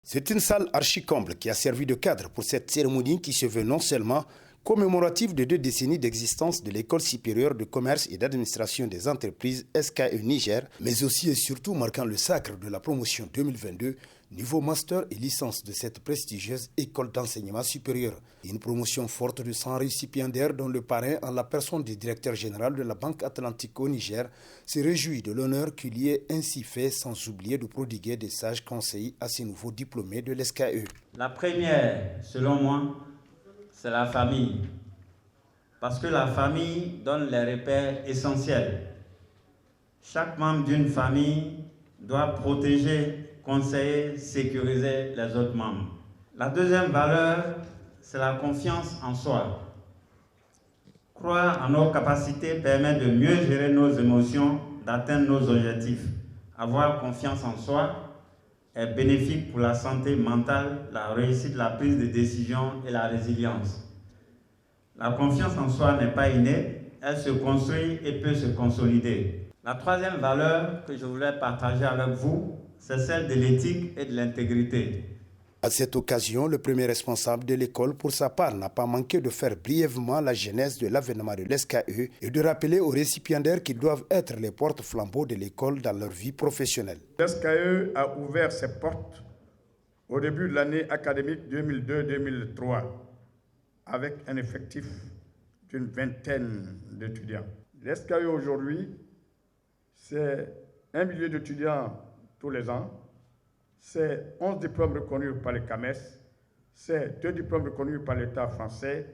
C'est une salle archi-comble qui a servi de cadre pour cette cérémonie qui se veut non seulement commémorative de 2 décennies d'existence de l'École supérieure de commerce et d'administration des entreprises SKE Niger, mais aussi et surtout marquant le sacre de la promotion 2022, niveau master et licence de cette prestigieuse école d'enseignement supérieur. Une promotion forte de 100 récipiendaires dont le parrain, en la personne du directeur général de la Banque Atlantique au Niger, se réjouit de l'honneur qu'il y ait ainsi fait, sans oublier de prodiguer des sages conseils à ces nouveaux diplômés de l'SKE. La première, selon moi, c'est la famille. Parce que la famille donne les repères essentiels. Chaque membre d'une famille doit protéger, conseiller, sécuriser les autres membres. La deuxième valeur, c'est la confiance en soi. Croire en nos capacités permet de mieux gérer nos émotions, d'atteindre nos objectifs. Avoir confiance en soi est bénéfique pour la santé mentale, la réussite, la prise de décision et la résilience. La confiance en soi n'est pas innée, elle se construit et peut se consolider. La troisième valeur que je voulais partager avec vous, c'est celle de l'éthique et de l'intégrité. À cette occasion, le premier responsable de l'école, pour sa part, n'a pas manqué de faire brièvement la genèse de l'avènement de l'SKE et de rappeler aux récipiendaires qu'ils doivent être les porte-flambeaux de l'école dans leur vie professionnelle. L'SKE a ouvert ses portes au début de l'année académique 2002-2003 avec un effectif d'une vingtaine d'étudiants. L'SKE aujourd'hui, c'est 1 million d'étudiants tous les ans. C'est 11 diplômes reconnus par le CAMES, c'est 2 diplômes reconnus par l'État français,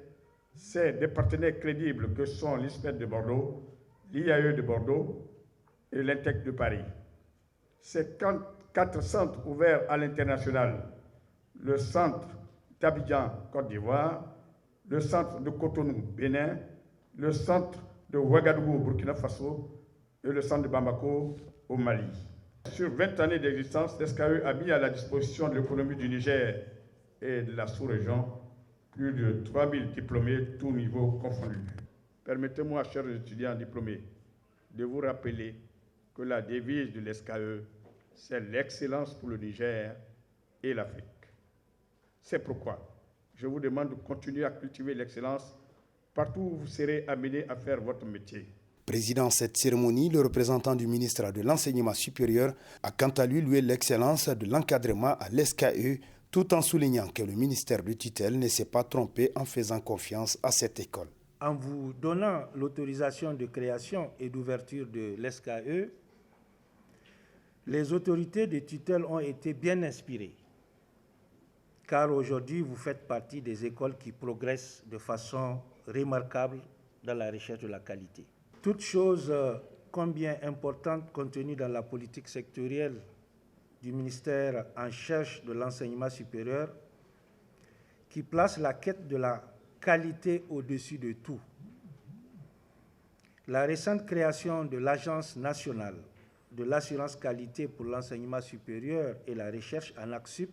c'est des partenaires crédibles que sont l'ISPED de Bordeaux, l'IAE de Bordeaux et l'INTEC de Paris. C'est 4 centres ouverts à l'international, le centre d'Abidjan, Côte d'Ivoire, le centre de Cotonou, Bénin, le centre de Ouagadougou, Burkina Faso et le centre de Bamako au Mali. Sur 20 années d'existence, l'SKE a mis à la disposition de l'économie du Niger et de la sous-région plus de 3000 diplômés, tous niveaux confondus. Permettez-moi, chers étudiants diplômés, de vous rappeler que la devise de l'SKE, c'est l'excellence pour le Niger et l'Afrique. C'est pourquoi je vous demande de continuer à cultiver l'excellence partout où vous serez amenés à faire votre métier. Président de cette cérémonie, le représentant du ministère de l'Enseignement supérieur a quant à lui loué l'excellence de l'encadrement à l'SKE, tout en soulignant que le ministère de tutelle ne s'est pas trompé en faisant confiance à cette école. En vous donnant l'autorisation de création et d'ouverture de l'SKE, les autorités de tutelle ont été bien inspirées, car aujourd'hui vous faites partie des écoles qui progressent de façon remarquable dans la recherche de la qualité. Toute chose combien importante contenue dans la politique sectorielle du ministère en charge de l'enseignement supérieur, qui place la quête de la qualité au-dessus de tout. La récente création de l'Agence nationale de l'assurance qualité pour l'enseignement supérieur et la recherche en ACSUP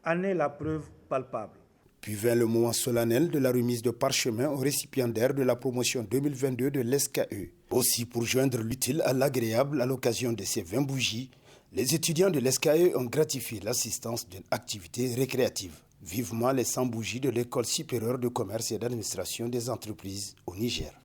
en est la preuve palpable. Puis vint le moment solennel de la remise de parchemin aux récipiendaires de la promotion 2022 de l'SKE. Aussi, pour joindre l'utile à l'agréable à l'occasion de ces 20 bougies, les étudiants de l'SKE ont gratifié l'assistance d'une activité récréative. Vivement les 100 bougies de l'École supérieure de commerce et d'administration des entreprises au Niger.